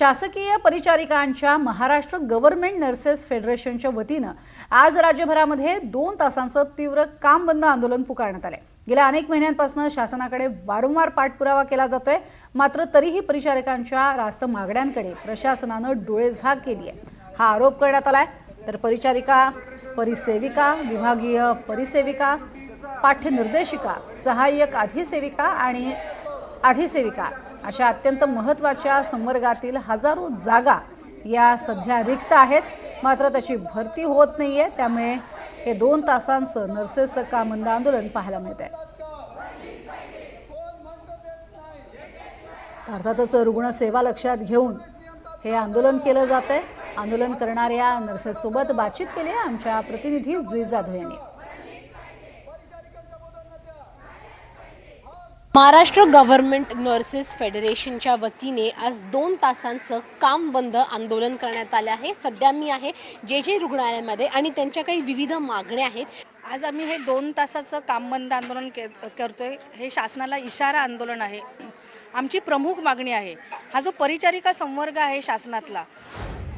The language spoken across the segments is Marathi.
शासकीय परिचारिकांच्या महाराष्ट्र गव्हर्नमेंट नर्सेस फेडरेशनच्या वतीनं आज राज्यभरामध्ये 2 तासांचं तीव्र काम बंद आंदोलन पुकारण्यात आले। गेल्या अनेक महिन्यांपासून शासनाकडे वारंवार पाठपुरावा केला जातोय, मात्र तरीही परिचारिकांच्या रास्त मागण्यांकडे प्रशासनानं डोळेझाक केली आहे, हा आरोप करण्यात आलाय। तर परिचारिका, परिसेविका, विभागीय परिसेविका, पाठ्यनिर्देशिका, सहाय्यक अधिसेविका आणि अधिसेविका अशा अत्यंत महत्त्वाच्या संवर्गातील हजारो जागा या सध्या रिक्त आहेत, मात्र त्याची भरती होत नाहीये। त्यामुळे हे 2 तासांचं नर्सेसचं काम बंद आंदोलन पाहायला मिळतंय। अर्थातच रुग्णसेवा लक्षात घेऊन हे आंदोलन केलं जातंय। आंदोलन करणाऱ्या नर्सेससोबत बातचीत केली आहे आमच्या प्रतिनिधी जुई जाधव यांनी। महाराष्ट्र गव्हर्नमेंट नर्सेस फेडरेशनच्या वतीने आज 2 तासांचं काम बंद आंदोलन करण्यात आलं आहे। सध्या मी आहे जे रुग्णालयामध्ये आणि त्यांच्या काही विविध मागण्या आहेत। आज आम्ही हे 2 तासाचं काम बंद आंदोलन करतोय। हे शासनाला इशारा आंदोलन आहे। आमची प्रमुख मागणी आहे, हा जो परिचारिका संवर्ग आहे शासनातला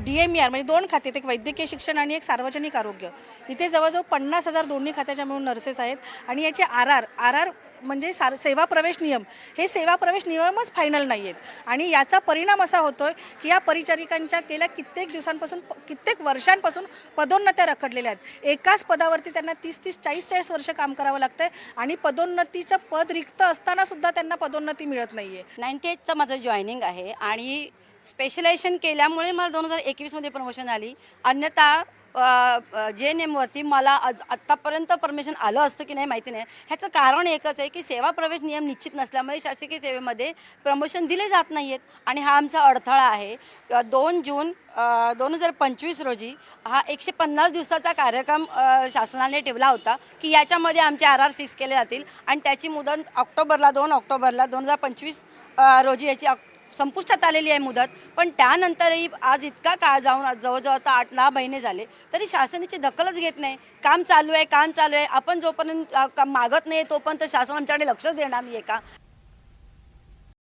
DMER म्हणजे 2 खाते, एक वैद्यकीय शिक्षण आणि एक सार्वजनिक आरोग्य, इथे जवळजवळ 50,000 दोन्ही खात्याच्या मिळून नर्सेस आहेत। आणि याचे RR म्हणजे सेवा प्रवेश नियम, हे सेवा प्रवेश नियमच फायनल नाही आहेत। आणि याचा परिणाम असा होतोय की या परिचारिकांच्या गेल्या कित्येक दिवसांपासून, कित्येक वर्षांपासून पदोन्नत्या रखडलेल्या आहेत। एकाच पदावरती त्यांना 30-30, 40-40 वर्ष काम करावं लागतंय आणि पदोन्नतीचं पद रिक्त असताना सुद्धा त्यांना पदोन्नती मिळत नाहीये। 98चं माझं जॉईनिंग आहे आणि स्पेशलायझेशन केल्यामुळे मला 2021 मध्ये प्रमोशन आली। अन्यथा JNMवरती मला आत्तापर्यंत परमिशन आलं असतं की नाही माहिती नाही। ह्याचं कारण एकच आहे की सेवा प्रवेश नियम निश्चित नसल्यामुळे शासकीय सेवेमध्ये प्रमोशन दिले जात नाही आहेत आणि हा आमचा अडथळा आहे। 2 जून 2025 रोजी हा 150 दिवसाचा कार्यक्रम शासनाने ठेवला होता की याच्यामध्ये आमचे RR फिक्स केले जातील आणि त्याची मुदत 2 ऑक्टोबरला 2025 रोजी याची संपुष्टात आलेली आहे मुदत। पण त्यानंतरही आज इतका काळ जाऊन जवळजवळ आता 8-9 महिने झाले तरी शासनाची दखलच घेत नाही। काम चालू आहे, काम चालू आहे, आपण जोपर्यंत मागत नाही तोपर्यंत शासन आमच्याकडे लक्ष देणार नाही आहे का?